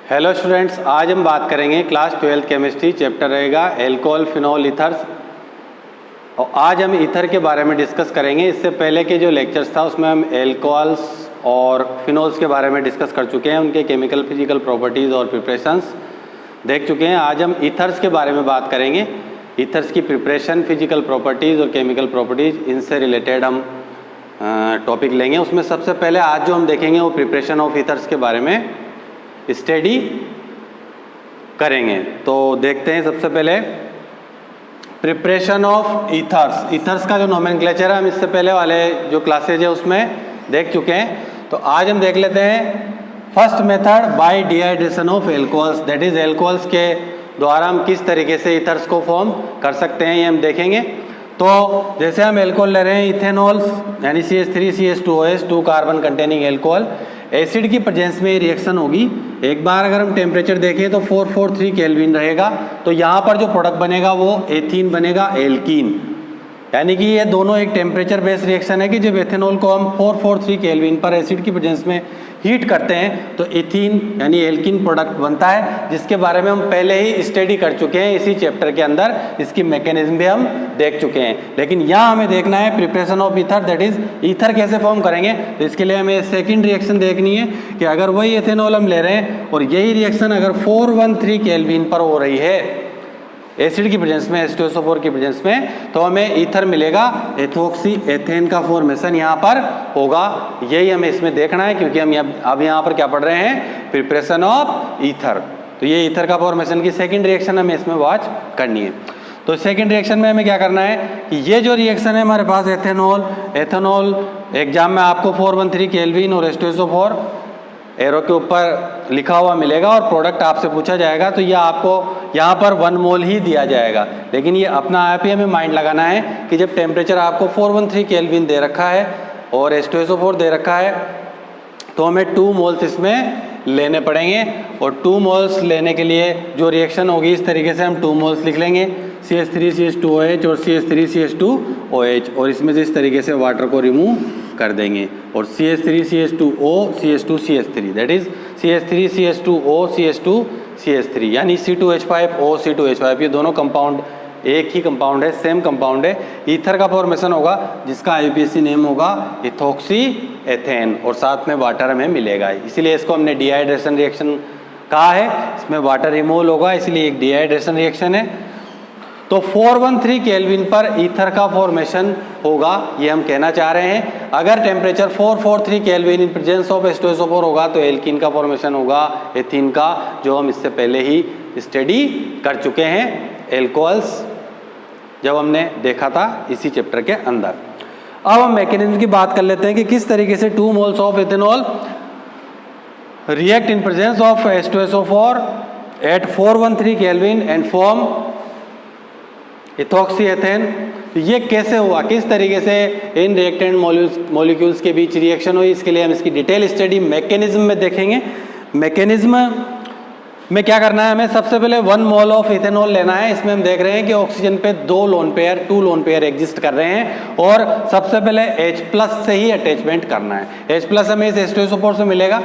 Hello students, आज हम बात करेंगे क्लास 12 केमिस्ट्री। चैप्टर रहेगा एल्कोहल, फिनॉल, ईथर्स। और आज हम ईथर के बारे में डिस्कस करेंगे। इससे पहले के जो लेक्चर्स था उसमें हम एल्कोहल्स और फिनॉल्स के बारे में डिस्कस कर चुके हैं, उनके केमिकल फिजिकल प्रॉपर्टीज़ और प्रिपरेशंस देख चुके हैं। आज हम ईथर्स के बारे में बात करेंगे। ईथर्स की प्रिपरेशन, फिजिकल प्रॉपर्टीज़ और केमिकल प्रॉपर्टीज़, इनसे रिलेटेड हम टॉपिक लेंगे। उसमें सबसे पहले आज जो हम देखेंगे वो प्रिपरेशन ऑफ ईथर्स के बारे में स्टडी करेंगे। तो देखते हैं सबसे पहले प्रिपरेशन ऑफ ईथर्स। ईथर्स का जो नोमेनक्लेचर है हम इससे पहले वाले जो क्लासेज है उसमें देख चुके हैं। तो आज हम देख लेते हैं first method by dehydration of alcohols, that is alcohols के द्वारा हम किस तरीके से ईथर्स को फॉर्म कर सकते हैं, ये हम देखेंगे। तो जैसे हम एल्कोहल ले रहे हैं इथेनॉल्स यानी CH3CH2OH, 2 carbon containing alcohol, acid की प्रेजेंस में रिएक्शन होगी। एक बार अगर हम टेम्परेचर देखें तो 443 केल्विन रहेगा। तो यहाँ पर जो प्रोडक्ट बनेगा वो एथीन बनेगा, एल्कीन। यानी कि ये दोनों एक टेम्परेचर बेस्ड रिएक्शन है कि जब एथेनॉल को हम 443 केल्विन पर एसिड की प्रेजेंस में हीट करते हैं तो एथीन यानी एल्कीन प्रोडक्ट बनता है, जिसके बारे में हम पहले ही स्टडी कर चुके हैं इसी चैप्टर के अंदर। इसकी मैकेनिज्म भी हम देख चुके हैं। लेकिन यहाँ हमें देखना है preparation of ether, that is ether कैसे फॉर्म करेंगे। तो इसके लिए हमें सेकंड रिएक्शन देखनी है कि अगर वही एथेनॉल हम ले रहे हैं और यही रिएक्शन अगर 413 केल्विन पर हो रही है एसिड की प्रेजेंस में, H2SO4 की प्रेजेंस में, तो हमें ईथर मिलेगा। एथोक्सी एथेन का फॉर्मेशन यहाँ पर होगा। यही हमें इसमें देखना है क्योंकि हम अब यहाँ पर क्या पढ़ रहे हैं, प्रिपरेशन ऑफ ईथर। तो ये ईथर का फॉर्मेशन की सेकंड रिएक्शन हमें इसमें वॉच करनी है। तो सेकंड रिएक्शन में हमें क्या करना है कि ये जो रिएक्शन है हमारे पास एथेनॉल एग्जाम में आपको 413 केल्विन और H2SO4 एरो के ऊपर लिखा हुआ मिलेगा और प्रोडक्ट आपसे पूछा जाएगा तो यह आपको यहाँ पर 1 मोल ही दिया जाएगा। लेकिन ये अपना आप ही हमें माइंड लगाना है कि जब टेम्परेचर आपको 413 केल्विन दे रखा है और H2SO4 दे रखा है तो हमें 2 मोल्स इसमें लेने पड़ेंगे। और 2 मोल्स लेने के लिए जो रिएक्शन होगी इस तरीके से हम 2 मोल्स लिख लेंगे, CH3CH2OH और CH3CH2OH, और इसमें से इस तरीके से वाटर को रिमूव कर देंगे और CH3CH2O CH2CH3, that is CH3CH2O CH2CH3 यानी C2H5O C2H5। ये दोनों कंपाउंड एक ही कंपाउंड है, सेम कंपाउंड है। ईथर का फॉर्मेशन होगा जिसका IUPAC नेम होगा इथोक्सी एथेन और साथ में वाटर हमें मिलेगा। इसीलिए इसको हमने डिहाइड्रेशन रिएक्शन कहा है। इसमें वाटर रिमूवल होगा इसलिए एक डिहाइड्रेशन रिएक्शन है। तो 413 केल्विन पर ईथर का फॉर्मेशन होगा, ये हम कहना चाह रहे हैं। अगर temperature 443 kelvin in presence of H2SO4 होगा तो एल्कीन का फॉर्मेशन होगा एथीन का, जो हम इससे पहले ही स्टडी कर चुके हैं एल्कोहल्स जब हमने देखा था इसी चैप्टर के अंदर। अब हम मैकेनिज्म की बात कर लेते हैं कि किस तरीके से 2 moles of ethanol react in presence of H2SO4 at 413 kelvin and form ethoxy ethane. ये कैसे हुआ, किस तरीके से इन रिएक्टेंट मॉलिक्यूल्स के बीच रिएक्शन हुई, इसके लिए हम इसकी डिटेल स्टडी मैकेनिज्म में देखेंगे। मैकेनिज्म में क्या करना है, हमें सबसे पहले 1 मोल ऑफ इथेनॉल लेना है। इसमें हम देख रहे हैं कि ऑक्सीजन पे 2 लोन पेयर एग्जिस्ट कर रहे हैं और सबसे पहले H+ से ही अटैचमेंट करना है। H+ हमें इस H2SO4 से मिलेगा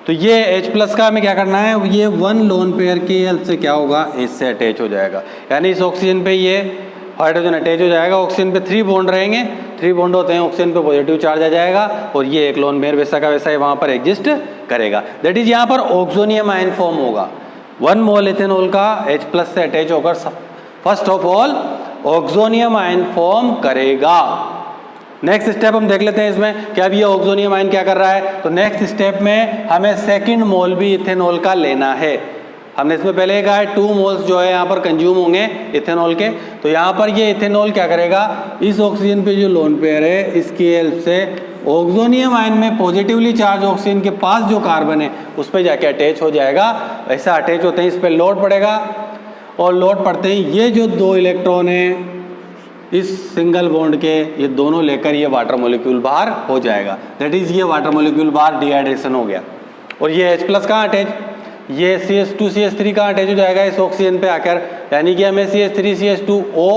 तो ये H+ का हमें क्या करना है, ये 1 लोन पेयर की हेल्प से क्या होगा, इससे अटैच हो जाएगा। यानी इस ऑक्सीजन पे ये हाइड्रोजन अटैच हो जाएगा। ऑक्सीजन पे 3 बॉन्ड रहेंगे, 3 बॉन्ड होते हैं, ऑक्सीजन पे पॉजिटिव चार्ज आ जाएगा और ये एक लोन पेयर वैसा का वैसा ही वहाँ पर एग्जिस्ट करेगा। दैट इज यहाँ पर ऑक्सोनियम आयन फॉर्म होगा। 1 मोल इथेनॉल का H+ से अटैच होकर first of all oxonium ion form करेगा। नेक्स्ट स्टेप हम देख लेते हैं इसमें कि अब ये ऑक्सोनियम आयन क्या कर रहा है। तो नेक्स्ट स्टेप में हमें सेकंड मोल भी इथेनॉल का लेना है। हमने इसमें पहले कहा है 2 मोल्स जो है यहाँ पर कंज्यूम होंगे इथेनॉल के। तो यहाँ पर ये इथेनॉल क्या करेगा, इस ऑक्सीजन पे जो लोन पेयर है इसकी हेल्प से ऑक्सोनियम आयन में पॉजिटिवली चार्ज ऑक्सीजन के पास जो कार्बन है उस पर जाके अटैच हो जाएगा। ऐसा अटैच होते हैं इस पर लोड पड़ेगा और लोड पड़ते ही ये जो 2 इलेक्ट्रॉन है इस सिंगल बॉन्ड के, ये दोनों लेकर ये वाटर मॉलिक्यूल बाहर हो जाएगा। दैट इज ये वाटर मॉलिक्यूल बाहर डिहाइड्रेशन हो गया। और ये H+ कहाँ अटैच, ये CH2CH3 कहाँ अटैच हो जाएगा इस ऑक्सीजन पे आकर। यानी कि हमें CH3CH2O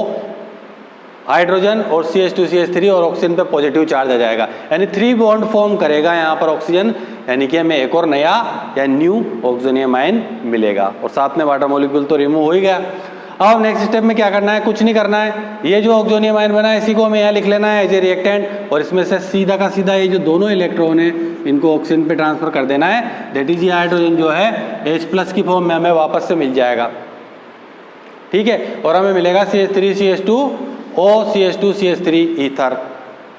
हाइड्रोजन और CH2CH3 और ऑक्सीजन पे पॉजिटिव चार्ज आ जाएगा, यानी 3 बॉन्ड फॉर्म करेगा यहाँ पर ऑक्सीजन, यानी कि हमें एक और नया या न्यू ऑक्सीजनियम आयन मिलेगा और साथ में वाटर मॉलिक्यूल तो रिमूव हो ही गया। अब नेक्स्ट स्टेप में क्या करना है, कुछ नहीं करना है, ये जो ऑक्सीजनियम आयन बना है इसी को हमें यहाँ लिख लेना है एज ए रिएक्टेंट और इसमें से सीधा का सीधा ये जो दोनों इलेक्ट्रॉन है इनको ऑक्सीजन पे ट्रांसफर कर देना है, दैट इज ये हाइड्रोजन जो है H+ की फॉर्म में हमें वापस से मिल जाएगा, ठीक है। और हमें मिलेगा CH3CH2O CH2CH3 ईथर,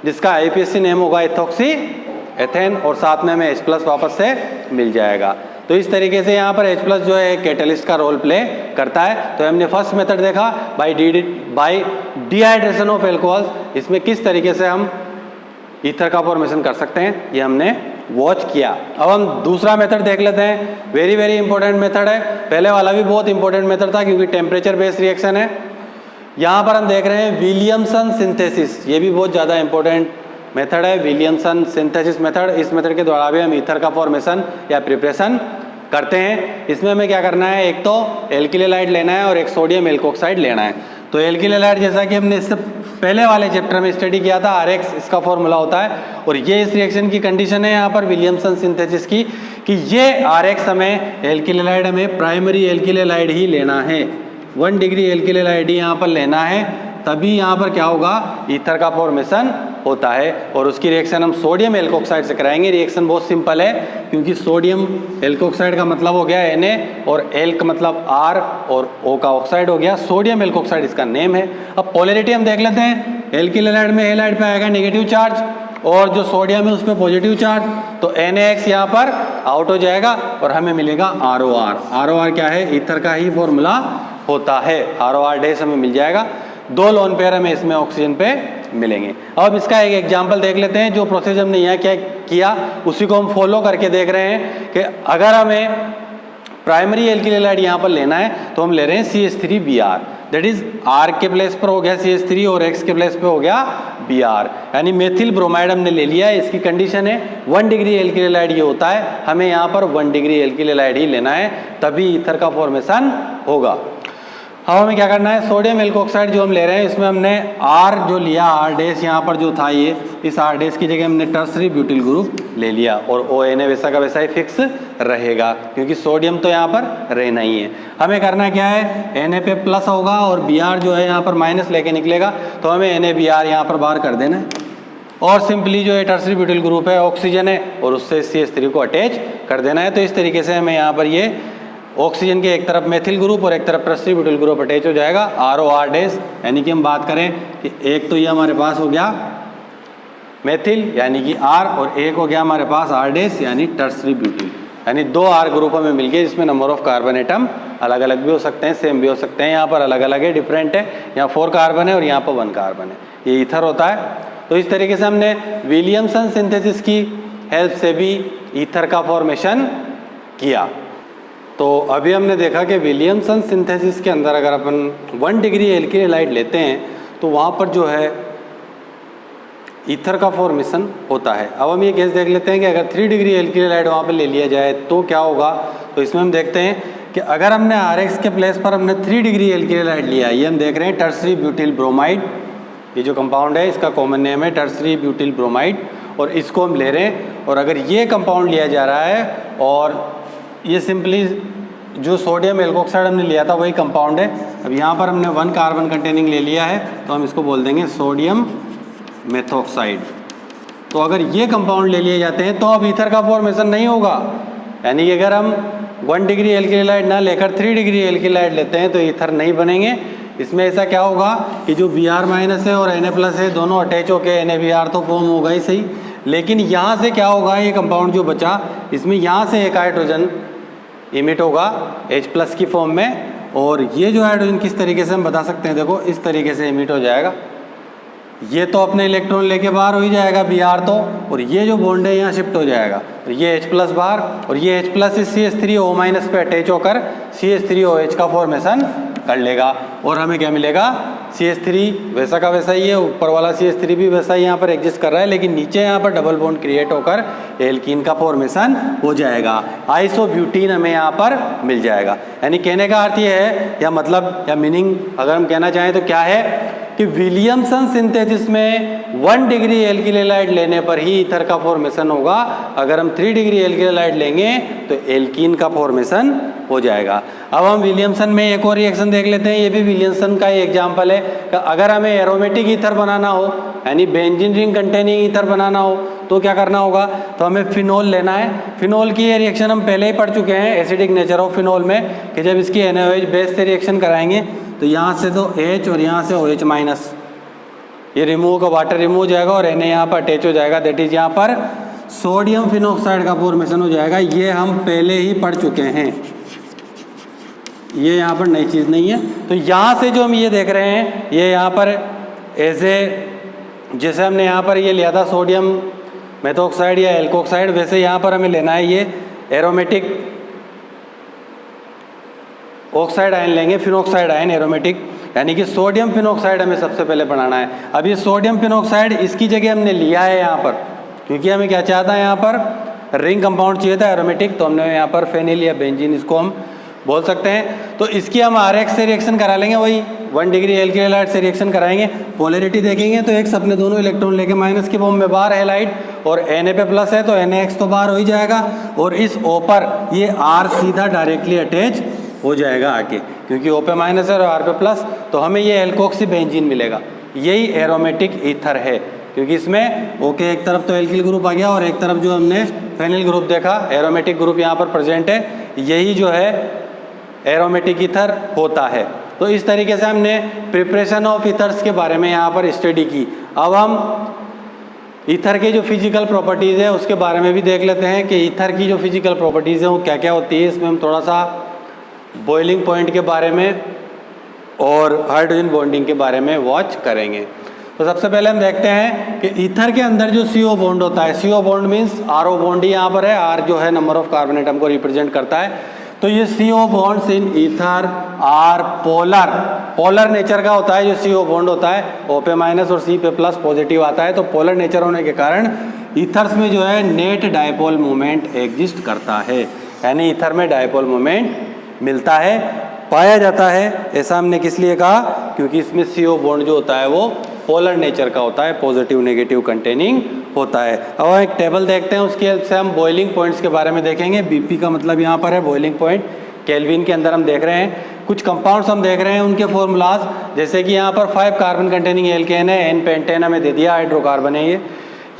जिसका IPSC नेम होगा इथॉक्सी एथेन और साथ में हमें H+ वापस से मिल जाएगा। तो इस तरीके से यहाँ पर H+ जो है कैटलिस्ट का रोल प्ले करता है। तो हमने फर्स्ट मेथड देखा बाय डिहाइड्रेशन ऑफ एल्कोहल्स, इसमें किस तरीके से हम ईथर का फॉर्मेशन कर सकते हैं ये हमने वॉच किया। अब हम दूसरा मेथड देख लेते हैं, वेरी वेरी इंपॉर्टेंट मेथड है, पहले वाला भी बहुत इंपॉर्टेंट मेथड था क्योंकि टेम्परेचर बेस्ड रिएक्शन है। यहाँ पर हम देख रहे हैं विलियमसन सिंथेसिस, ये भी बहुत ज़्यादा इंपॉर्टेंट मेथड है, विलियमसन सिंथेसिस मेथड। इस मेथड के द्वारा भी हम ईथर का फॉर्मेशन या प्रिपरेशन करते हैं। इसमें हमें क्या करना है, एक तो एल्किल हैलाइड लेना है और एक सोडियम एल्कोक्साइड लेना है। तो एल्किल हैलाइड जैसा कि हमने इससे पहले वाले चैप्टर में स्टडी किया था, RX इसका फॉर्मूला होता है और ये इस रिएक्शन की कंडीशन है यहाँ पर विलियमसन सिंथेसिस की कि ये RX हमें एल्किल हैलाइड हमें प्राइमरी एल्किल हैलाइड ही लेना है, 1 डिग्री एल्किल हैलाइड ही यहाँ पर लेना है, तभी यहाँ पर क्या होगा ईथर का फॉर्मेशन होता है। और उसकी रिएक्शन हम सोडियम एल्कोक्साइड से कराएंगे। रिएक्शन बहुत सिंपल है क्योंकि सोडियम एल्कोक्साइड का मतलब हो गया Na और एल का मतलब R और O का ऑक्साइड हो गया, सोडियम एल्कोक्साइड इसका नेम है। अब पोलैरिटी हम देख लेते हैं, एल्किल हैलाइड में हैलाइड पे आएगा नेगेटिव चार्ज और जो सोडियम है उसमें पॉजिटिव चार्ज, तो NaX यहाँ पर आउट हो जाएगा और हमें मिलेगा ROR। ROR क्या है, ईथर का ही फॉर्मूला होता है, ROR डैश हमें मिल जाएगा। 2 लोन पेयर हमें इसमें ऑक्सीजन पे मिलेंगे। अब इसका एक एग्जांपल देख लेते हैं, जो प्रोसेस हमने यहाँ क्या किया उसी को हम फॉलो करके देख रहे हैं कि अगर हमें प्राइमरी एल्किल हैलाइड यहाँ पर लेना है तो हम ले रहे हैं CH3Br, दैट इज R के प्लेस पर हो गया CH3 और X के प्लेस पे हो गया Br, यानी मेथिल ब्रोमाइड हमने ले लिया है। इसकी कंडीशन है 1 डिग्री एल्किल हैलाइड ये होता है, हमें यहाँ पर 1 डिग्री एल्किल हैलाइड ही लेना है तभी ईथर का फॉर्मेशन होगा। अब हमें क्या करना है, सोडियम एल्कोक्साइड जो हम ले रहे हैं इसमें हमने R जो लिया, R डैश यहाँ पर जो था ये, इस R डैश की जगह हमने टर्सरी ब्यूटिल ग्रुप ले लिया और ONA वैसा का वैसा ही फिक्स रहेगा क्योंकि सोडियम तो यहाँ पर रहना ही है। हमें करना क्या है, Na पे प्लस होगा और Br जो है यहाँ पर माइनस लेके निकलेगा, तो हमें NaBr यहाँ पर बाहर कर देना है और सिंपली जो है टर्सरी ब्यूटिल ग्रुप है ऑक्सीजन है और उससे CH3 को अटैच कर देना है। तो इस तरीके से हमें यहाँ पर ये ऑक्सीजन के एक तरफ मेथिल ग्रुप और एक तरफ टर्सरी ब्यूटिल ग्रुप अटैच हो जाएगा, ROR डैश, यानी कि हम बात करें कि एक तो ये हमारे पास हो गया मेथिल यानी कि R और एक हो गया हमारे पास R डैश यानी टर्सरी ब्यूटिल, यानी 2 R ग्रुप हमें मिल गए जिसमें नंबर ऑफ कार्बन एटम अलग अलग भी हो सकते हैं, सेम भी हो सकते हैं। यहाँ पर अलग अलग है, डिफरेंट है, यहाँ 4 कार्बन है और यहाँ पर 1 कार्बन है, ये ईथर होता है। तो इस तरीके से हमने विलियमसन सिंथेसिस की हेल्प से भी ईथर का फॉर्मेशन किया। तो अभी हमने देखा कि विलियमसन सिंथेसिस के अंदर अगर अपन 1 डिग्री एल्किल हैलाइड लेते हैं तो वहाँ पर जो है ईथर का फॉर्मेशन होता है। अब हम ये केस देख लेते हैं कि अगर 3 डिग्री एल्किल हैलाइड वहाँ पर ले लिया जाए तो क्या होगा। तो इसमें हम देखते हैं कि अगर हमने RX के प्लेस पर हमने 3 डिग्री एल्किल हैलाइड लिया, ये हम देख रहे हैं टर्सरी ब्यूटिल ब्रोमाइड, ये जो कंपाउंड है इसका कॉमन नेम है टर्सरी ब्यूटिल ब्रोमाइड और इसको हम ले रहे हैं। और अगर ये कंपाउंड लिया जा रहा है और ये सिंपली जो सोडियम एल्कोक्साइड हमने लिया था वही कंपाउंड है, अब यहाँ पर हमने 1 कार्बन कंटेनिंग ले लिया है तो हम इसको बोल देंगे सोडियम मेथॉक्साइड। तो अगर ये कंपाउंड ले लिए जाते हैं तो अब ईथर का फॉर्मेशन नहीं होगा, यानी कि अगर हम 1 डिग्री एल्किल हैलाइड ना लेकर 3 डिग्री एल्किल हैलाइड लेते हैं तो ईथर नहीं बनेंगे। इसमें ऐसा क्या होगा कि जो Br माइनस है और Na प्लस है दोनों अटैच होकर NaBr तो फॉर्म होगा ही सही, लेकिन यहाँ से क्या होगा, ये कंपाउंड जो बचा इसमें यहाँ से एक हाइड्रोजन इमिट होगा H+ की फॉर्म में और ये जो हाइड्रोजन किस तरीके से हम बता सकते हैं, देखो इस तरीके से इमिट हो जाएगा। ये तो अपने इलेक्ट्रॉन लेके बाहर हो ही जाएगा Br तो, और ये जो बॉन्ड है यहाँ शिफ्ट हो जाएगा और ये H+ बाहर और ये H+ इस CH3O- पे अटैच होकर CH3OH का फॉर्मेशन कर लेगा और हमें क्या मिलेगा, CH3 वैसा का वैसा ही है, ऊपर वाला CH3 भी वैसा ही यहाँ पर एग्जिस्ट कर रहा है, लेकिन नीचे यहाँ पर डबल बॉन्ड क्रिएट होकर एल्कीन का फॉर्मेशन हो जाएगा, आइसोब्यूटीन हमें यहाँ पर मिल जाएगा। यानी कहने का अर्थ ये है या मतलब या मीनिंग अगर हम कहना चाहें तो क्या है कि विलियमसन सिंथेसिस में 1 डिग्री एल्किल हैलाइड लेने पर ही ईथर का फॉर्मेशन होगा। अगर हम 3 डिग्री एल्किल हैलाइड लेंगे तो एल्कीन का फॉर्मेशन हो जाएगा। अब हम विलियमसन में एक और रिएक्शन देख लेते हैं, ये भी विलियमसन का ही एग्जाम्पल है कि अगर हमें एरोमेटिक ईथर बनाना हो यानी बेंजीन रिंग कंटेनिंग ईथर बनाना हो तो क्या करना होगा, तो हमें फिनोल लेना है। फिनोल की ये रिएक्शन हम पहले ही पढ़ चुके हैं एसिडिक नेचर ऑफ फिनोल में कि जब इसकी NaOH बेस से रिएक्शन कराएंगे तो यहाँ से तो H और यहाँ से OH माइनस, ये रिमूव का वाटर रिमूव हो जाएगा और Na यहाँ पर अटैच हो जाएगा, दैट इज यहाँ पर सोडियम फिनॉक्साइड का फॉर्मेशन हो जाएगा। ये हम पहले ही पढ़ चुके हैं, ये यहाँ पर नई चीज़ नहीं है। तो यहाँ से जो हम ये देख रहे हैं ये यहाँ पर जैसे हमने यहाँ पर ये लिया था सोडियम मेथोक्साइड या एल्कोक्साइड, वैसे यहाँ पर हमें लेना है ये एरोमेटिक ऑक्साइड आयन लेंगे, फिनॉक्साइड आयन एरोमेटिक, यानी कि सोडियम फिनॉक्साइड हमें सबसे पहले बनाना है। अब ये सोडियम फिनॉक्साइड इसकी जगह हमने लिया है यहाँ पर, क्योंकि हमें क्या चाहता है यहाँ पर रिंग कंपाउंड चाहिए था एरोमेटिक, तो हमने यहाँ पर फेनिल या बेंजीन इसको हम बोल सकते हैं। तो इसकी हम RX से रिएक्शन करा लेंगे, वही 1 डिग्री एल्किल हैलाइड से रिएक्शन कराएंगे। पोलैरिटी देखेंगे तो एक्स अपने दोनों इलेक्ट्रॉन लेके माइनस के फॉर्म में बाहर हैलाइड और Na पे प्लस है तो NaX तो बाहर हो ही जाएगा और इस O पर ये R सीधा डायरेक्टली अटैच हो जाएगा आके, क्योंकि O पे माइनस है और R पे प्लस, तो हमें ये एल्कोक्सी बेंजीन मिलेगा। यही एरोमेटिक ईथर है, क्योंकि इसमें O के एक तरफ तो एल्किल ग्रुप आ गया और एक तरफ जो हमने फेनिल ग्रुप देखा, एरोमेटिक ग्रुप यहाँ पर प्रेजेंट है, यही जो है एरोमेटिक ईथर होता है। तो इस तरीके से हमने प्रिपरेशन ऑफ ईथर्स के बारे में यहाँ पर स्टडी की। अब हम ईथर के जो फिजिकल प्रॉपर्टीज़ है उसके बारे में भी देख लेते हैं कि ईथर की जो फिजिकल प्रॉपर्टीज़ है वो क्या क्या होती है। इसमें हम थोड़ा सा बॉइलिंग पॉइंट के बारे में और हाइड्रोजन बॉन्डिंग के बारे में वॉच करेंगे। तो सबसे पहले हम देखते हैं कि ईथर के अंदर जो CO बॉन्ड होता है, CO bond means RO bond ही यहाँ पर है, R जो है नंबर ऑफ कार्बन एटम को रिप्रेजेंट करता है। तो ये CO bonds in ether are polar nature का होता है। जो CO बॉन्ड होता है O पे माइनस और C पे प्लस पॉजिटिव आता है, तो पोलर नेचर होने के कारण ईथर्स में जो है नेट डायपोल मोमेंट एग्जिस्ट करता है, यानी ईथर में डायपोल मोमेंट मिलता है, पाया जाता है। ऐसा हमने किस लिए कहा, क्योंकि इसमें CO बॉन्ड जो होता है वो पोलर नेचर का होता है, पॉजिटिव नेगेटिव कंटेनिंग होता है। अब हम एक टेबल देखते हैं, उसकी हेल्प से हम बॉइलिंग पॉइंट्स के बारे में देखेंगे। BP का मतलब यहाँ पर है बॉइलिंग पॉइंट, केल्विन के अंदर हम देख रहे हैं। कुछ कंपाउंड्स हम देख रहे हैं उनके फॉर्मूलाज, जैसे कि यहाँ पर 5 कार्बन कंटेनिंग एल्केन है, N पेंटेन हमें दे दिया, हाइड्रोकार्बन है ये।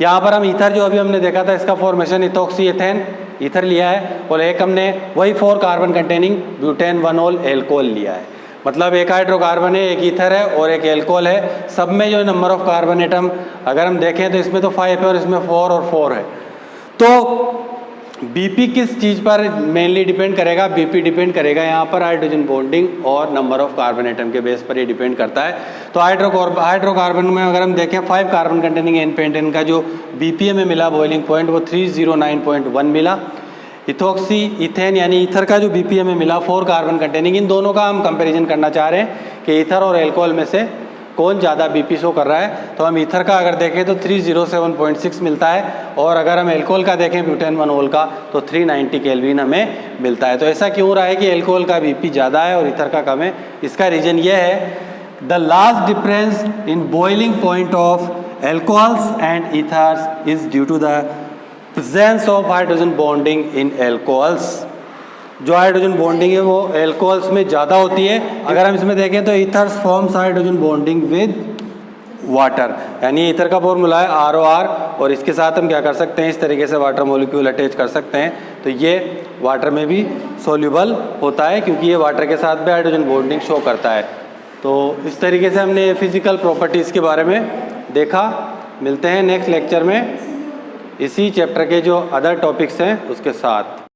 यहाँ पर हम ईथर जो अभी हमने देखा था इसका फॉर्मेशन इथोक्सी एथेन ईथर लिया है, और एक हमने वही 4 कार्बन कंटेनिंग ब्यूटेन 1-ऑल एल्कोहल लिया है। मतलब एक हाइड्रोकार्बन है, एक ईथर है और एक एल्कोहल है। सब में जो नंबर ऑफ कार्बन एटम अगर हम देखें तो इसमें तो 5 है और इसमें 4 और 4 है। तो BP किस चीज़ पर मेनली डिपेंड करेगा, BP डिपेंड करेगा यहाँ पर हाइड्रोजन बॉन्डिंग और नंबर ऑफ कार्बन एटम के बेस पर ये डिपेंड करता है। तो हाइड्रोकार्बन में अगर हम देखें 5 कार्बन कंटेनिंग N पेंटेन का जो BP में मिला बॉइलिंग पॉइंट वो 309.1 मिला। इथोक्सी इथेन यानी ईथर का जो BPA में मिला 4 कार्बन कंटेनिंग, इन दोनों का हम कंपैरिजन करना चाह रहे हैं कि ईथर और एल्कोहल में से कौन ज़्यादा BP शो कर रहा है। तो हम ईथर का अगर देखें तो 307.6 मिलता है, और अगर हम एल्कोहल का देखें ब्यूटेन 1-ऑल का तो 390 केल्विन हमें मिलता है। तो ऐसा क्यों हो रहा है कि एल्कोहल का BP ज़्यादा है और ईथर का कम है? इसका रीज़न ये है, the large difference in boiling point of alcohols and ethers is due to the presence of hydrogen bonding in alcohols. जो हाइड्रोजन बॉन्डिंग है वो एल्कोहल्स में ज़्यादा होती है। अगर हम इसमें देखें तो ethers forms hydrogen bonding with water, यानी ईथर का फॉर्मूला है ROR, और इसके साथ हम क्या कर सकते हैं, इस तरीके से वाटर मॉलिक्यूल अटैच कर सकते हैं। तो ये वाटर में भी सोल्यूबल होता है, क्योंकि ये वाटर के साथ भी हाइड्रोजन बॉन्डिंग शो करता है। तो इस तरीके से हमने फिजिकल प्रॉपर्टीज़ के बारे में देखा। मिलते हैं नेक्स्ट लेक्चर में इसी चैप्टर के जो अदर टॉपिक्स हैं उसके साथ।